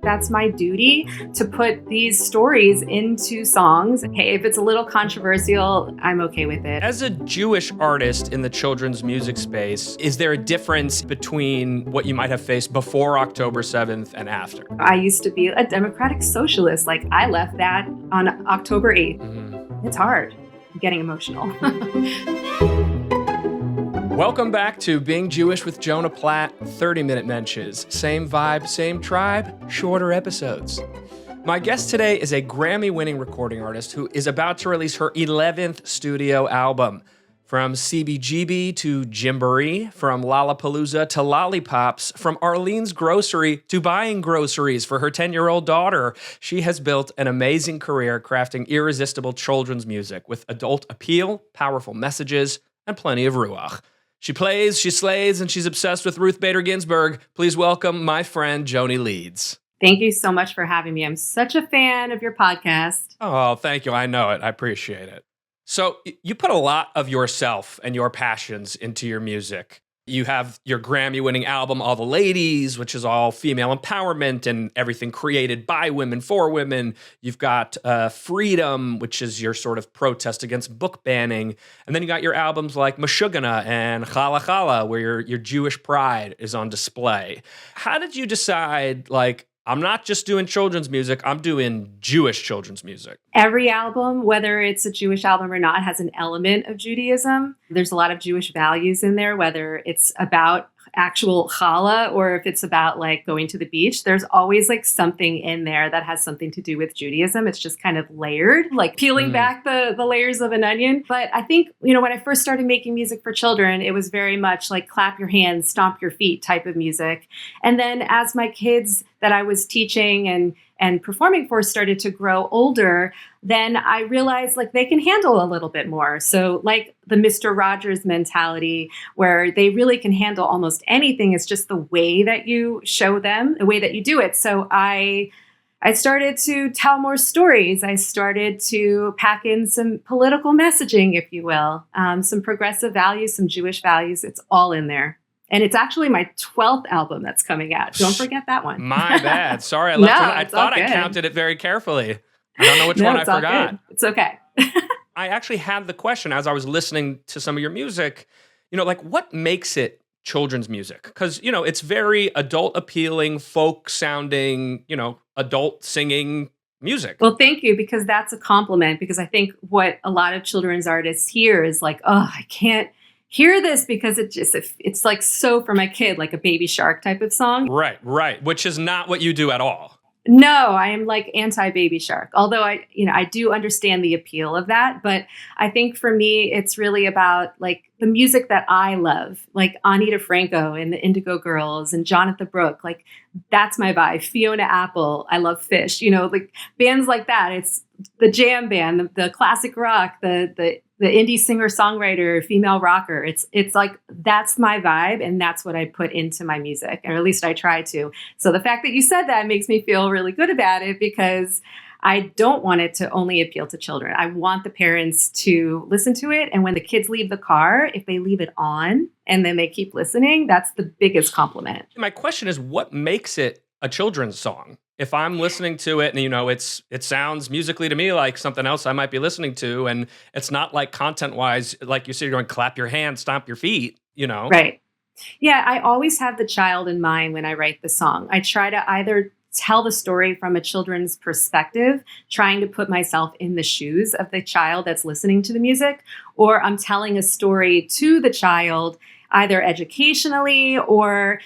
That's my duty to put these stories into songs. Hey, if it's a little controversial, I'm okay with it. As a Jewish artist in the children's music space, is there a difference between what you might have faced before October 7th and after? I used to be a democratic socialist. Like, I left that on October 8th. It's hard. I'm getting emotional. Welcome back to Being Jewish with Jonah Platt, 30 Minute Mensches. Same vibe, same tribe, shorter episodes. My guest today is a Grammy-winning recording artist who is about to release her 11th studio album. From CBGB to Gymboree, from Lollapalooza to Lollipops, from Arlene's Grocery to buying groceries for her 10-year-old daughter, she has built an amazing career crafting irresistible children's music with adult appeal, powerful messages, and plenty of ruach. She plays, she slays, and she's obsessed with Ruth Bader Ginsburg. Please welcome my friend, Joanie Leeds. Thank you so much for having me. I'm such a fan of your podcast. Oh, thank you. I know it. I appreciate it. So you put a lot of yourself and your passions into your music. You have your Grammy-winning album, All the Ladies, which is all female empowerment and everything created by women for women. You've got Freedom, which is your sort of protest against book banning. And then you got your albums like Mashugana and Chala Chala, where your Jewish pride is on display. How did you decide, like, I'm not just doing children's music, I'm doing Jewish children's music? Every album, whether it's a Jewish album or not, has an element of Judaism. There's a lot of Jewish values in there, whether it's about actual challah or if it's about like going to the beach. There's always like something in there that has something to do with Judaism. It's just kind of layered, like peeling back the layers of an onion. But I think, when I first started making music for children, it was very much like clap your hands, stomp your feet type of music. And then as my kids that I was teaching and performing for started to grow older, then I realized like they can handle a little bit more. So like the Mr. Rogers mentality, where they really can handle almost anything. It's just the way that you show them, the way that you do it. So I started to tell more stories. I started to pack in some political messaging, if you will, some progressive values, some Jewish values. It's all in there. And it's actually my 12th album that's coming out. Don't forget that one. My bad. Sorry, I left one. I it's thought all I good. counted it very carefully. I don't know which one I it's all forgot. good. It's okay. I actually had the question as I was listening to some of your music, like what makes it children's music? Because, it's very adult appealing, folk sounding, adult singing music. Well, thank you, because that's a compliment, because I think what a lot of children's artists hear is like, oh, I can't hear this because it's like so for my kid, like a Baby Shark type of song. Right. Which is not what you do at all. No, I am like anti-Baby Shark, although I do understand the appeal of that. But I think for me, it's really about like the music that I love, like Anita Franco and the Indigo Girls and Jonathan Brooke. Like that's my vibe. Fiona Apple. I love Fish, like bands like that. It's the jam band, the classic rock, the indie singer-songwriter, female rocker. It's like, that's my vibe. And that's what I put into my music, or at least I try to. So the fact that you said that makes me feel really good about it, because I don't want it to only appeal to children. I want the parents to listen to it. And when the kids leave the car, if they leave it on and then they keep listening, that's the biggest compliment. My question is, what makes it a children's song? If I'm listening to it and, it sounds musically to me like something else I might be listening to, and it's not like content-wise, like you said, you're going to clap your hands, stomp your feet, Right. Yeah, I always have the child in mind when I write the song. I try to either tell the story from a children's perspective, trying to put myself in the shoes of the child that's listening to the music, or I'm telling a story to the child, either educationally or,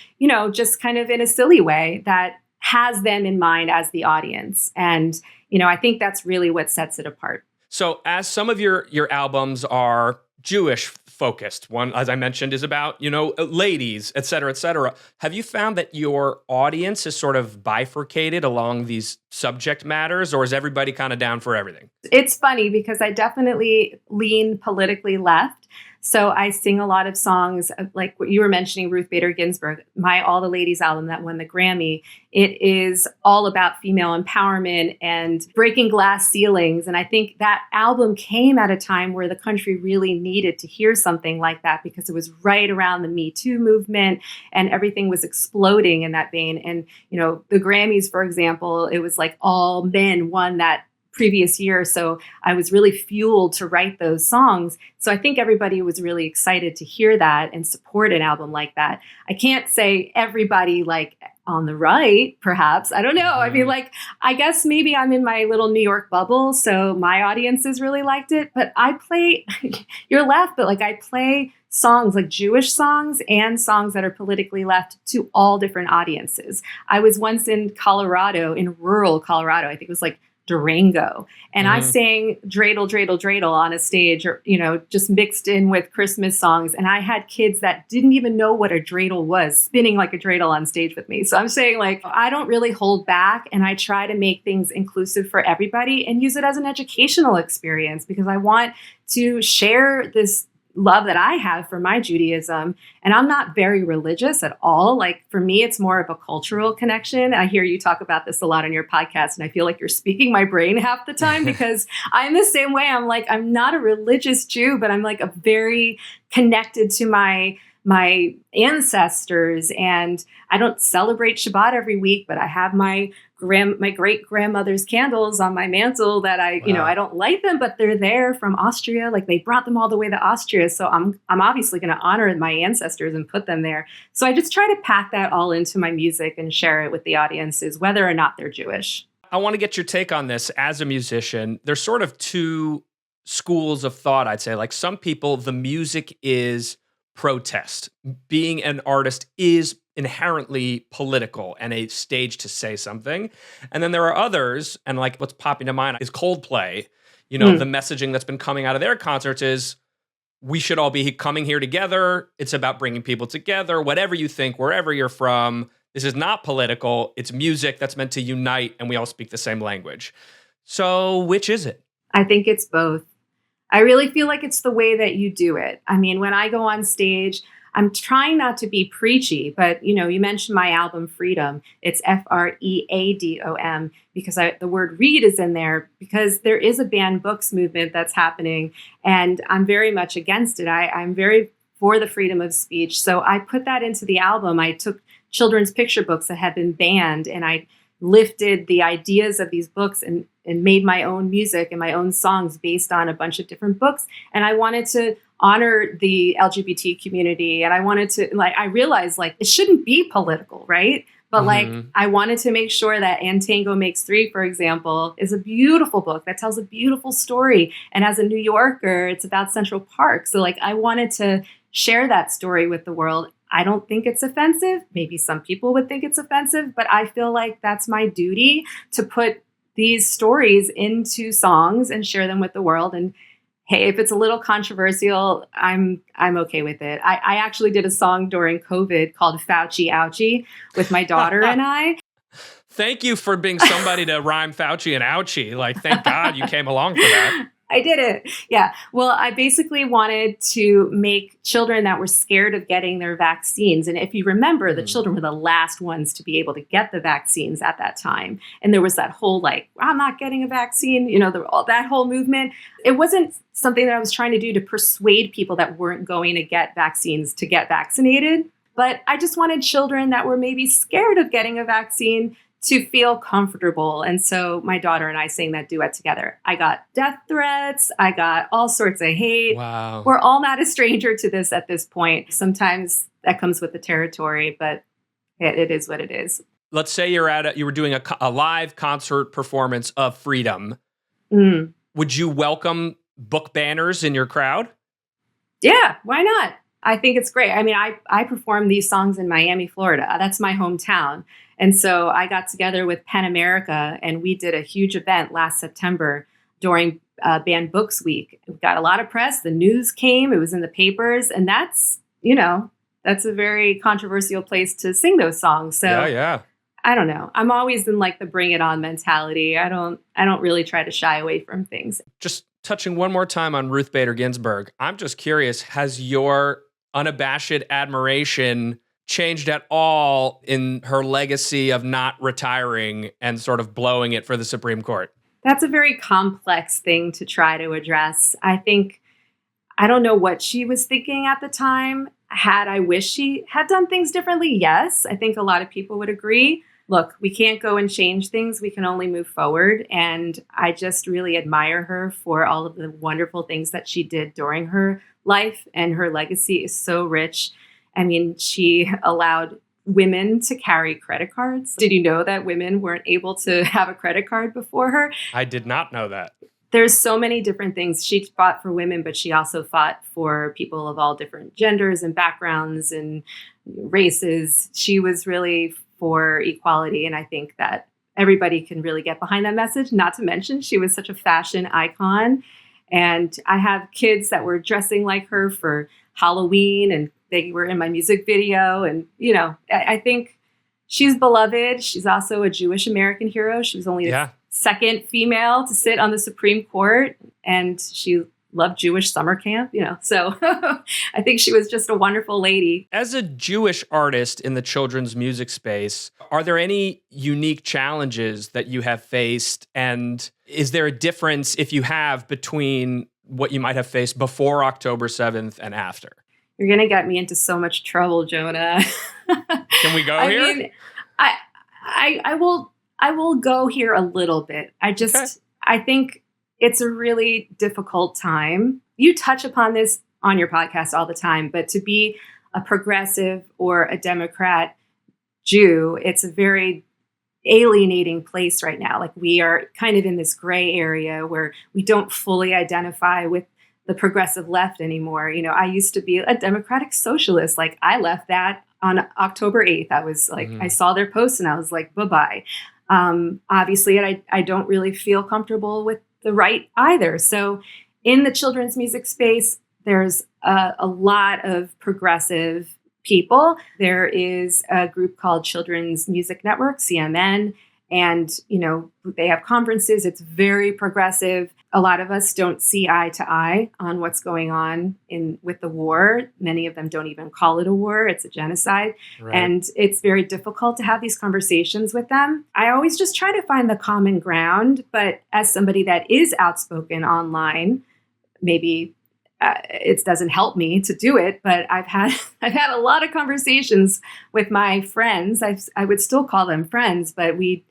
just kind of in a silly way that has them in mind as the audience. And, I think that's really what sets it apart. So as some of your albums are Jewish focused, one, as I mentioned, is about, ladies, et cetera, have you found that your audience is sort of bifurcated along these subject matters, or is everybody kind of down for everything? It's funny because I definitely lean politically left. So I sing a lot of songs like what you were mentioning, Ruth Bader Ginsburg, my All the Ladies album that won the Grammy. It is all about female empowerment and breaking glass ceilings. And I think that album came at a time where the country really needed to hear something like that because it was right around the Me Too movement and everything was exploding in that vein. And, the Grammys, for example, it was like all men won that previous year. So I was really fueled to write those songs. So I think everybody was really excited to hear that and support an album like that. I can't say everybody like on the right, perhaps. I don't know. I mean, I guess maybe I'm in my little New York bubble. So my audiences really liked it. But I play, you're left, but I play songs like Jewish songs and songs that are politically left to all different audiences. I was once in Colorado, in rural Colorado. I think it was Durango. And I sang Dreidel, Dreidel, Dreidel on a stage or, just mixed in with Christmas songs. And I had kids that didn't even know what a dreidel was spinning like a dreidel on stage with me. So I'm saying I don't really hold back and I try to make things inclusive for everybody and use it as an educational experience because I want to share this love that I have for my Judaism. And I'm not very religious at all. For me, it's more of a cultural connection. I hear you talk about this a lot on your podcast, and I feel like you're speaking my brain half the time because I'm the same way. I'm not a religious Jew, but I'm a very connected to my ancestors. And I don't celebrate Shabbat every week, but I have my great grandmother's candles on my mantle that I don't light them, but they're there from Austria. They brought them all the way to Austria. So I'm obviously going to honor my ancestors and put them there. So I just try to pack that all into my music and share it with the audiences, whether or not they're Jewish. I want to get your take on this as a musician. There's sort of two schools of thought, I'd say. Some people, the music is protest. Being an artist is inherently political and a stage to say something. And then there are others, and what's popping to mind is Coldplay. The messaging that's been coming out of their concerts is we should all be coming here together. It's about bringing people together, whatever you think, wherever you're from. This is not political. It's music that's meant to unite, and we all speak the same language. So which is it? I think it's both. I really feel like it's the way that you do it. I mean, when I go on stage, I'm trying not to be preachy, but you mentioned my album Freedom. It's Freadom because the word read is in there because there is a banned books movement that's happening, and I'm very much against it. I'm very for the freedom of speech. So I put that into the album. I took children's picture books that had been banned, and I lifted the ideas of these books and made my own music and my own songs based on a bunch of different books. And I wanted to honor the LGBT community. And I wanted to, I realized it shouldn't be political, right? But I wanted to make sure that And Tango Makes Three, for example, is a beautiful book that tells a beautiful story. And as a New Yorker, it's about Central Park. So I wanted to share that story with the world. I don't think it's offensive. Maybe some people would think it's offensive, but I feel like that's my duty to put these stories into songs and share them with the world. And hey, if it's a little controversial, I'm okay with it. I actually did a song during COVID called Fauci Ouchie with my daughter and I. Thank you for being somebody to rhyme Fauci and Ouchie. Thank God you came along for that. I did it. Yeah. Well, I basically wanted to make children that were scared of getting their vaccines. And if you remember, the children were the last ones to be able to get the vaccines at that time. And there was that whole I'm not getting a vaccine, that whole movement. It wasn't something that I was trying to do to persuade people that weren't going to get vaccines to get vaccinated. But I just wanted children that were maybe scared of getting a vaccine to feel comfortable. And so my daughter and I sang that duet together. I got death threats. I got all sorts of hate. Wow. We're all not a stranger to this at this point. Sometimes that comes with the territory, but it is what it is. Let's say you were doing a live concert performance of Freedom. Would you welcome book banners in your crowd? Yeah, why not? I think it's great. I mean, I perform these songs in Miami, Florida. That's my hometown. And so I got together with Pen America and we did a huge event last September during Banned Books Week. We got a lot of press. The news came. It was in the papers. And that's a very controversial place to sing those songs. So yeah. I don't know. I'm always in the bring it on mentality. I don't really try to shy away from things. Just touching one more time on Ruth Bader Ginsburg, I'm just curious, has your unabashed admiration changed at all in her legacy of not retiring and sort of blowing it for the Supreme Court? That's a very complex thing to try to address. I don't know what she was thinking at the time. Had I wished she had done things differently? Yes, I think a lot of people would agree. Look, we can't go and change things. We can only move forward. And I just really admire her for all of the wonderful things that she did during her life. And her legacy is so rich. I mean, she allowed women to carry credit cards. Did you know that women weren't able to have a credit card before her? I did not know that. There's so many different things. She fought for women, but she also fought for people of all different genders and backgrounds and races. She was really for equality. And I think that everybody can really get behind that message. Not to mention, she was such a fashion icon. And I have kids that were dressing like her for Halloween, and they were in my music video. And, I think she's beloved. She's also a Jewish American hero. She was only the second female to sit on the Supreme Court, and she loved Jewish summer camp, So I think she was just a wonderful lady. As a Jewish artist in the children's music space, are there any unique challenges that you have faced? And is there a difference, if you have, between what you might have faced before October 7th and after? You're going to get me into so much trouble, Jonah. Can we go here? Mean, I will go here a little bit. I think it's a really difficult time. You touch upon this on your podcast all the time, but to be a progressive or a Democrat Jew, it's a very alienating place right now. Like, we are kind of in this gray area where we don't fully identify with the progressive left anymore. I used to be a democratic socialist. Like, I left that on October 8th. I was like, I saw their posts and I was like, bye-bye. Obviously, I don't really feel comfortable with the right either. So in the children's music space, there's a lot of progressive people. There is a group called Children's Music Network, CMN, and, they have conferences. It's very progressive. A lot of us don't see eye to eye on what's going on with the war. Many of them don't even call it a war. It's a genocide. Right. And it's very difficult to have these conversations with them. I always just try to find the common ground. But as somebody that is outspoken online, maybe it doesn't help me to do it, but I've had a lot of conversations with my friends. I would still call them friends, but we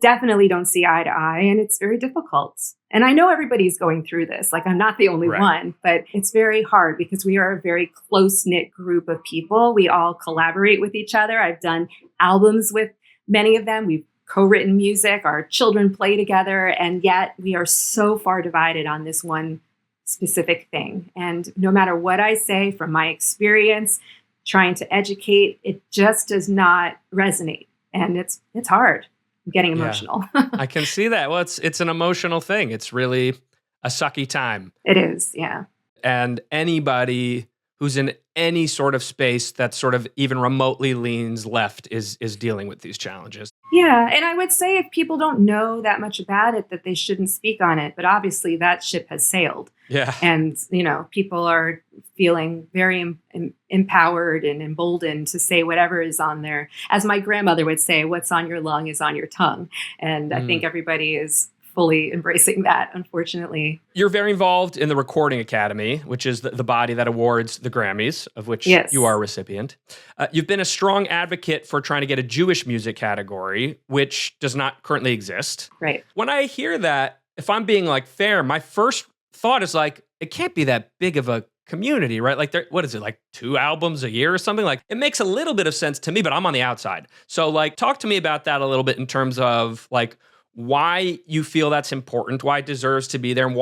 definitely don't see eye to eye, and it's very difficult. And I know everybody's going through this. Like, I'm not the only one, but it's very hard because we are a very close-knit group of people. We all collaborate with each other. I've done albums with many of them. We've co-written music. Our children play together, and yet we are so far divided on this one specific thing. And no matter what I say from my experience, trying to educate, it just does not resonate. And it's hard. I'm getting emotional. I can see that. Well, it's an emotional thing. It's really a sucky time. It is, yeah. And anybody who's in any sort of space that sort of even remotely leans left is dealing with these challenges. Yeah, and I would say if people don't know that much about it, that they shouldn't speak on it. But obviously that ship has sailed. Yeah. And, people are feeling very empowered and emboldened to say whatever is on their, as my grandmother would say, what's on your lung is on your tongue. And I think everybody is fully embracing that, unfortunately. You're very involved in the Recording Academy, which is the body that awards the Grammys, of which you are a recipient. You've been a strong advocate for trying to get a Jewish music category, which does not currently exist. Right. When I hear that, if I'm being fair, my first thought is it can't be that big of a community, right? What is it, 2 albums a year or something? It makes a little bit of sense to me, but I'm on the outside. So talk to me about that a little bit in terms of why you feel that's important, why it deserves to be there, and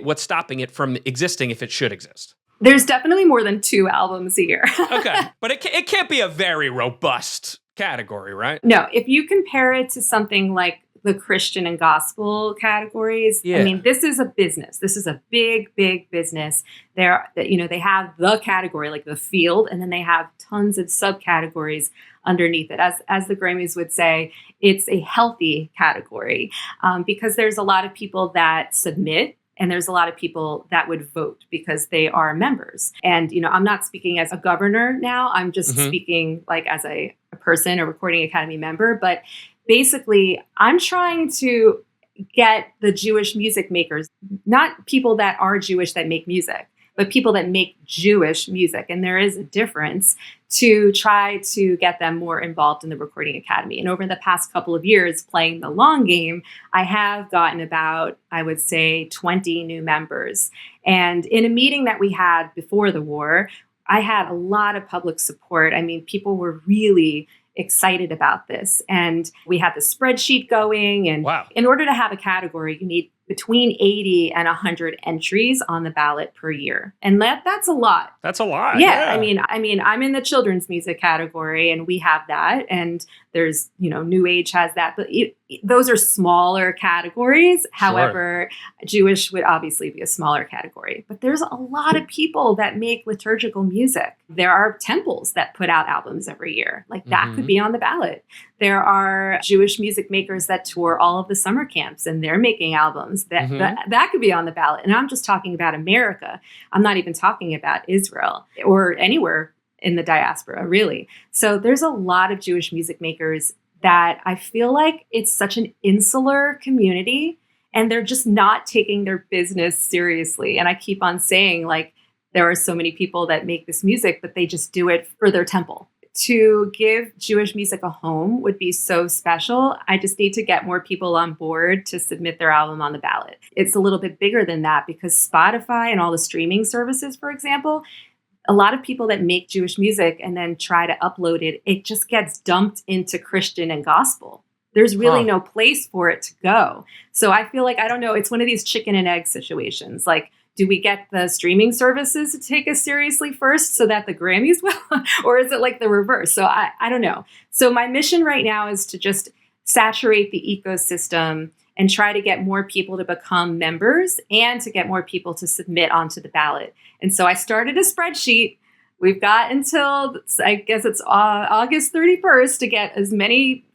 what's stopping it from existing if it should exist. There's definitely more than 2 albums a year. Okay, but it can't be a very robust category, right? No, if you compare it to something like the Christian and gospel categories. Yeah. I mean, this is a business. This is a big, big business. They have the category, like the field, and then they have tons of subcategories underneath it. As the Grammys would say, it's a healthy category because there's a lot of people that submit And there's a lot of people that would vote because they are members. And, I'm not speaking as a governor now. I'm just speaking like as a person, a Recording Academy member. But basically, I'm trying to get the Jewish music makers, not people that are Jewish that make music, but people that make Jewish music. And there is a difference, to try to get them more involved in the Recording Academy. And over the past couple of years playing the long game, I have gotten about, I would say, 20 new members. And in a meeting that we had before the war, I had a lot of public support. I mean, people were really excited about this. And we had the spreadsheet going. And in order to have a category, you need between 80 and 100 entries on the ballot per year. And that's a lot. That's a lot. Yeah. I mean, I'm in the children's music category and we have that. And there's, New Age has that, but those are smaller categories. However, Jewish would obviously be a smaller category, but there's a lot of people that make liturgical music. There are temples that put out albums every year. Like that could be on the ballot. There are Jewish music makers that tour all of the summer camps and they're making albums that could be on the ballot. And I'm just talking about America. I'm not even talking about Israel or anywhere in the diaspora, really. So there's a lot of Jewish music makers that I feel like it's such an insular community and they're just not taking their business seriously. And I keep on saying, like, there are so many people that make this music, but they just do it for their temple. To give Jewish music a home would be so special. I just need to get more people on board to submit their album on the ballot. It's a little bit bigger than that because Spotify and all the streaming services, for example, a lot of people that make Jewish music and then try to upload it, it just gets dumped into Christian and gospel. There's really no place for it to go. So I feel like, I don't know, it's one of these chicken and egg situations. Like, do we get the streaming services to take us seriously first so that the Grammys will? Or is it like the reverse? So I don't know. So my mission right now is to just saturate the ecosystem and try to get more people to become members and to get more people to submit onto the ballot. And so I started a spreadsheet. We've got until, I guess it's August 31st to get as many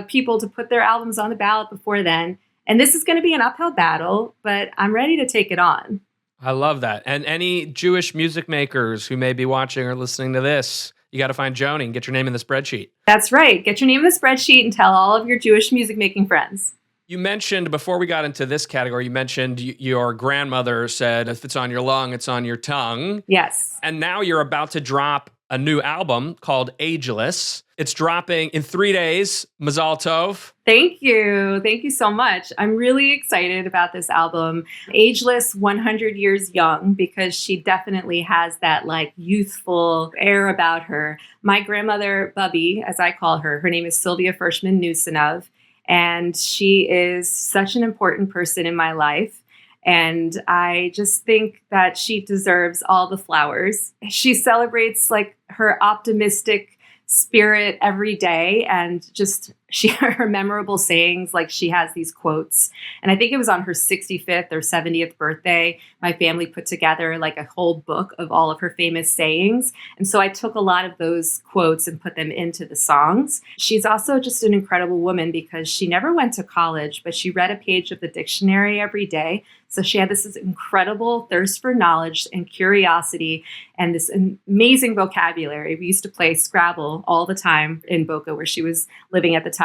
people to put their albums on the ballot before then. And this is going to be an uphill battle, but I'm ready to take it on. I love that. And any Jewish music makers who may be watching or listening to this, you got to find Joanie and get your name in the spreadsheet. That's right. Get your name in the spreadsheet and tell all of your Jewish music making friends. You mentioned, before we got into this category, you mentioned your grandmother said, if it's on your lung, it's on your tongue. Yes. And now you're about to drop a new album called Ageless. It's dropping in 3 days. Mazal Tov. Thank you. Thank you so much. I'm really excited about this album. Ageless, 100 years young, because she definitely has that like youthful air about her. My grandmother, Bubby, as I call her name is Sylvia Fershman Nusinov. And she is such an important person in my life. And I just think that she deserves all the flowers. She celebrates like her optimistic spirit every day, and just her memorable sayings, like she has these quotes. And I think it was on her 65th or 70th birthday, my family put together like a whole book of all of her famous sayings. And so I took a lot of those quotes and put them into the songs. She's also just an incredible woman because she never went to college, but she read a page of the dictionary every day. So she had this incredible thirst for knowledge and curiosity and this amazing vocabulary. We used to play Scrabble all the time in Boca, where she was living at the time.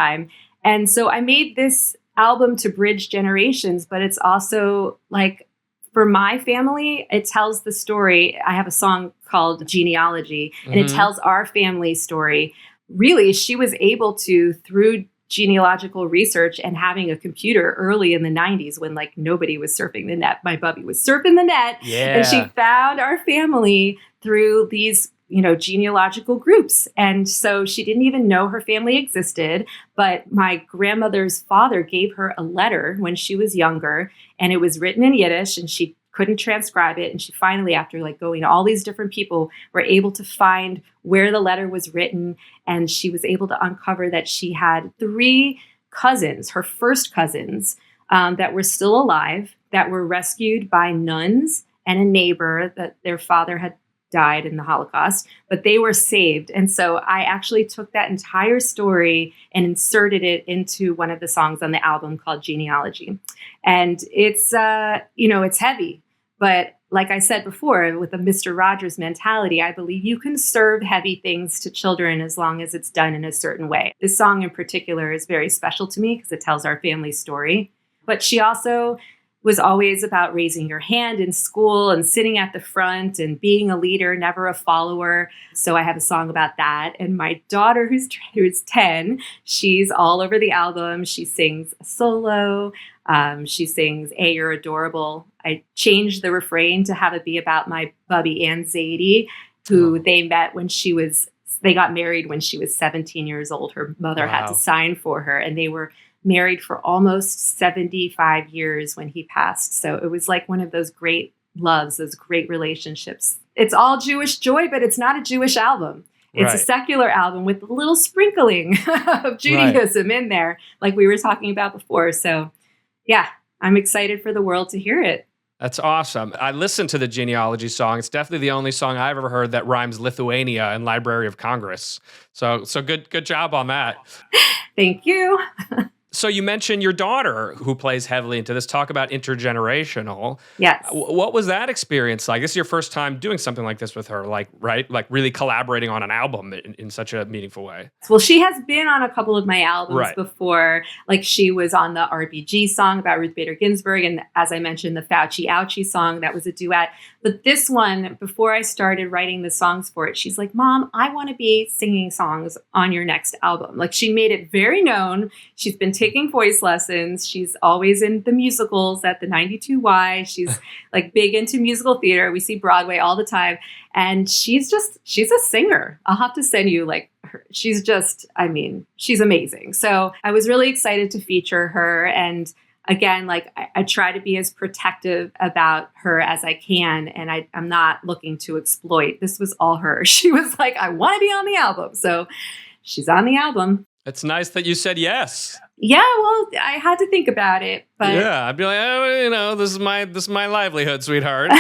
And so I made this album to bridge generations, but it's also like, for my family, it tells the story. I have a song called Genealogy, and it tells our family story. Really, she was able to, through genealogical research and having a computer early in the 90s when like nobody was surfing the net. My Bubby was surfing the net. Yeah. And she found our family through these, genealogical groups. And so she didn't even know her family existed. But my grandmother's father gave her a letter when she was younger, and it was written in Yiddish, and she couldn't transcribe it. And she finally, after like going to all these different people, were able to find where the letter was written. And she was able to uncover that she had 3 cousins, her first cousins, that were still alive, that were rescued by nuns and a neighbor that their father had died in the Holocaust, but they were saved. And so I actually took that entire story and inserted it into one of the songs on the album called Genealogy. And it's, it's heavy, but like I said before, with the Mr. Rogers mentality, I believe you can serve heavy things to children as long as it's done in a certain way. This song in particular is very special to me because it tells our family story. But she also was always about raising your hand in school and sitting at the front and being a leader, never a follower. So I have a song about that. And my daughter, who's 10, she's all over the album. She sings a solo. She sings, "Hey, you're adorable." I changed the refrain to have it be about my bubby Aunt Zadie, who they met when they got married when she was 17 years old. Her mother had to sign for her, and they were married for almost 75 years when he passed. So it was like one of those great loves, those great relationships. It's all Jewish joy, but it's not a Jewish album. It's a secular album with a little sprinkling of Judaism in there, like we were talking about before. So yeah, I'm excited for the world to hear it. That's awesome. I listened to the Genealogy song. It's definitely the only song I've ever heard that rhymes Lithuania and Library of Congress. So good job on that. Thank you. So you mentioned your daughter who plays heavily into this. Talk about intergenerational. Yes. What was that experience like? This is your first time doing something like this with her, right? Like really collaborating on an album in such a meaningful way. Well, she has been on a couple of my albums before. Like she was on the RBG song about Ruth Bader Ginsburg. And as I mentioned, the Fauci Ouchie song, that was a duet. But this one, before I started writing the songs for it, she's like, "Mom, I want to be singing songs on your next album." Like she made it very known. She's been taking voice lessons. She's always in the musicals at the 92Y. She's like big into musical theater. We see Broadway all the time. And she's a singer. I'll have to send you her. She's amazing. So I was really excited to feature her. And again, I try to be as protective about her as I can. And I'm not looking to exploit. This was all her. She was like, "I want to be on the album." So she's on the album. It's nice that you said yes. Yeah, well, I had to think about it, but yeah, I'd be like, this is my livelihood, sweetheart.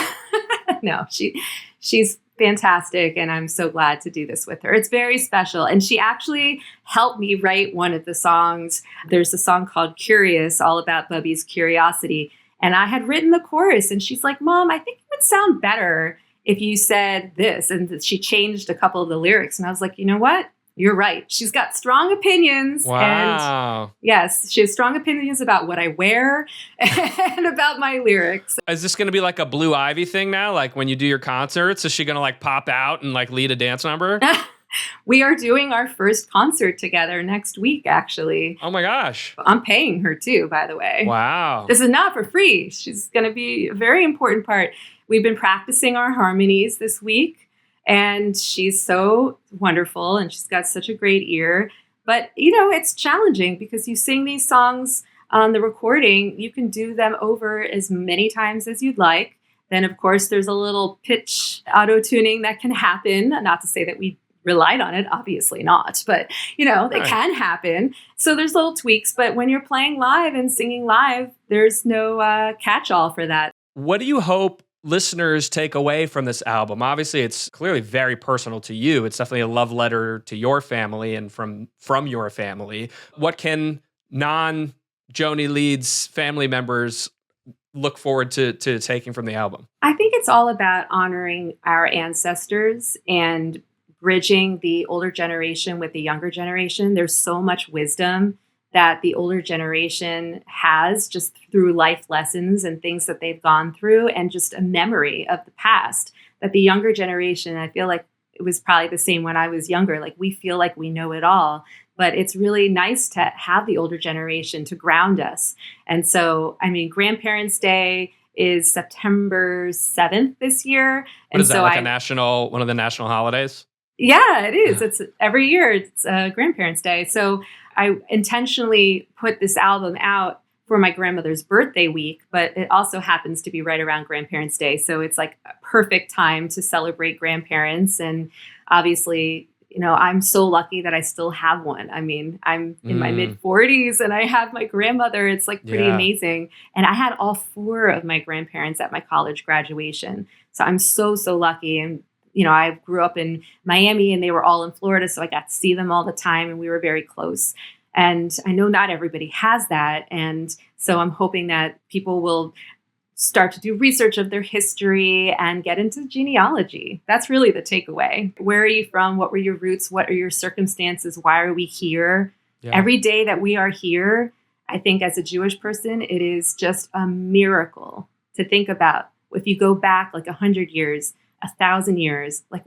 No, she's fantastic, and I'm so glad to do this with her. It's very special, and she actually helped me write one of the songs. There's a song called "Curious," all about Bubby's curiosity, and I had written the chorus, and she's like, "Mom, I think it would sound better if you said this," and she changed a couple of the lyrics, and I was like, "You know what? You're right." She's got strong opinions. Wow. And yes, she has strong opinions about what I wear and about my lyrics. Is this going to be like a Blue Ivy thing now? Like when you do your concerts, is she going to pop out and lead a dance number? We are doing our first concert together next week, actually. Oh my gosh. I'm paying her too, by the way. Wow. This is not for free. She's going to be a very important part. We've been practicing our harmonies this week. And she's so wonderful and she's got such a great ear. But, it's challenging because you sing these songs on the recording. You can do them over as many times as you'd like. Then, of course, there's a little pitch auto-tuning that can happen. Not to say that we relied on it, obviously not. But, it can happen. So there's little tweaks. But when you're playing live and singing live, there's no catch-all for that. What do you hope listeners take away from this album? Obviously, it's clearly very personal to you. It's definitely a love letter to your family and from your family. What can non-Joanie Leeds family members look forward to taking from the album? I think it's all about honoring our ancestors and bridging the older generation with the younger generation. There's so much wisdom that the older generation has just through life lessons and things that they've gone through and just a memory of the past that the younger generation, I feel like it was probably the same when I was younger. We feel like we know it all, but it's really nice to have the older generation to ground us. And so, Grandparents' Day is September 7th this year. And is that one of the national holidays? Yeah, it is. It's every year. It's Grandparents' Day. So I intentionally put this album out for my grandmother's birthday week, but it also happens to be right around Grandparents' Day. So it's a perfect time to celebrate grandparents. And obviously, I'm so lucky that I still have one. I'm in my mid 40s and I have my grandmother. It's pretty amazing. And I had all 4 of my grandparents at my college graduation. So I'm so, so lucky. And I grew up in Miami and they were all in Florida, so I got to see them all the time and we were very close. And I know not everybody has that. And so I'm hoping that people will start to do research of their history and get into genealogy. That's really the takeaway. Where are you from? What were your roots? What are your circumstances? Why are we here? Yeah. Every day that we are here, I think as a Jewish person, it is just a miracle to think about. If you go back like 100 years, 1,000 years, like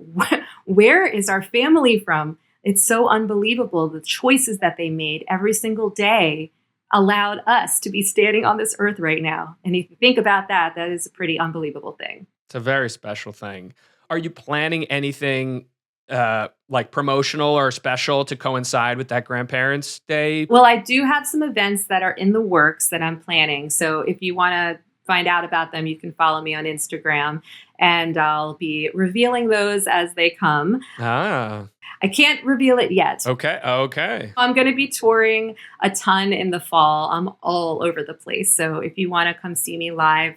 where is our family from? It's so unbelievable. The choices that they made every single day allowed us to be standing on this earth right now. And if you think about that, that is a pretty unbelievable thing. It's a very special thing. Are you planning anything like promotional or special to coincide with that Grandparents' Day? Well, I do have some events that are in the works that I'm planning. So if you want to find out about them, you can follow me on Instagram and I'll be revealing those as they come. I can't reveal it yet. Okay. I'm going to be touring a ton in the fall. I'm all over the place. So if you want to come see me live,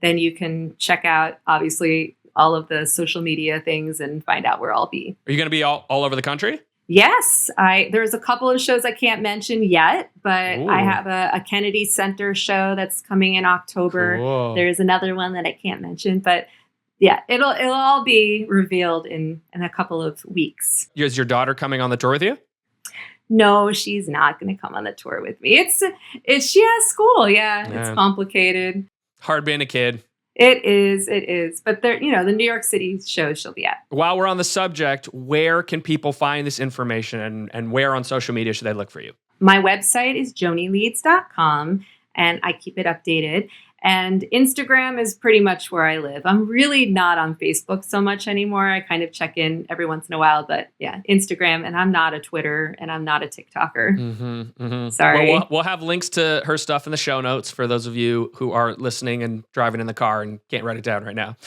then you can check out, obviously, all of the social media things and find out where I'll be. Are you going to be all over the country? Yes. There's a couple of shows I can't mention yet, but Ooh. I have a Kennedy Center show that's coming in October. Cool. There's another one that I can't mention, but yeah, it'll all be revealed in a couple of weeks. Is your daughter coming on the tour with you? No, she's not going to come on the tour with me. She has school. Yeah, it's complicated. Hard being a kid. It is. But the New York City shows she'll be at. While we're on the subject, where can people find this information and where on social media should they look for you? My website is joanieleeds.com and I keep it updated. And Instagram is pretty much where I live. I'm really not on Facebook so much anymore. I kind of check in every once in a while, but yeah, Instagram. And I'm not a Twitter and I'm not a TikToker. Sorry. Well, we'll have links to her stuff in the show notes for those of you who are listening and driving in the car and can't write it down right now.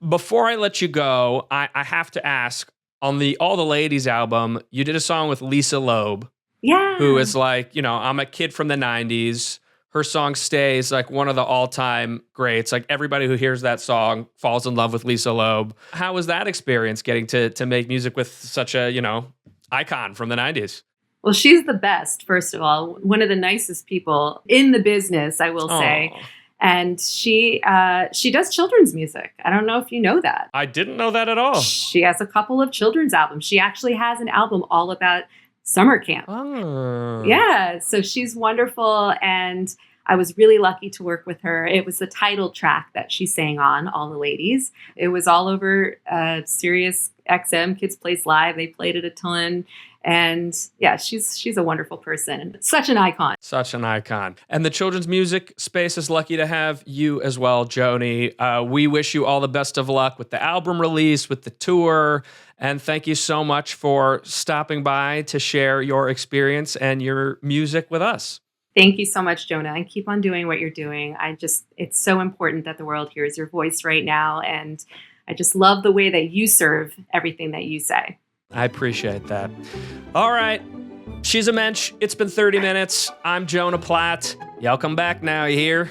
Before I let you go, I have to ask, on the All the Ladies album, you did a song with Lisa Loeb. Yeah. Who is like, I'm a kid from the 90s. Her song stays like one of the all-time greats. Like everybody who hears that song falls in love with Lisa Loeb. How was that experience getting to make music with such a, icon from the 90s? Well, she's the best, first of all. One of the nicest people in the business, I will say. And she does children's music. I don't know if you know that. I didn't know that at all. She has a couple of children's albums. She actually has an album all about summer camp. Oh. Yeah, so she's wonderful, and I was really lucky to work with her. It was the title track that she sang on, All the Ladies. It was all over Sirius XM, Kids Place Live. They played it a ton. And yeah, she's a wonderful person and such an icon. Such an icon. And the children's music space is lucky to have you as well, Joanie. We wish you all the best of luck with the album release, with the tour. And thank you so much for stopping by to share your experience and your music with us. Thank you so much, Jonah, and keep on doing what you're doing. It's so important that the world hears your voice right now. And I just love the way that you serve everything that you say. I appreciate that. All right. She's a mensch. It's been 30 minutes. I'm Jonah Platt. Y'all come back now, you hear?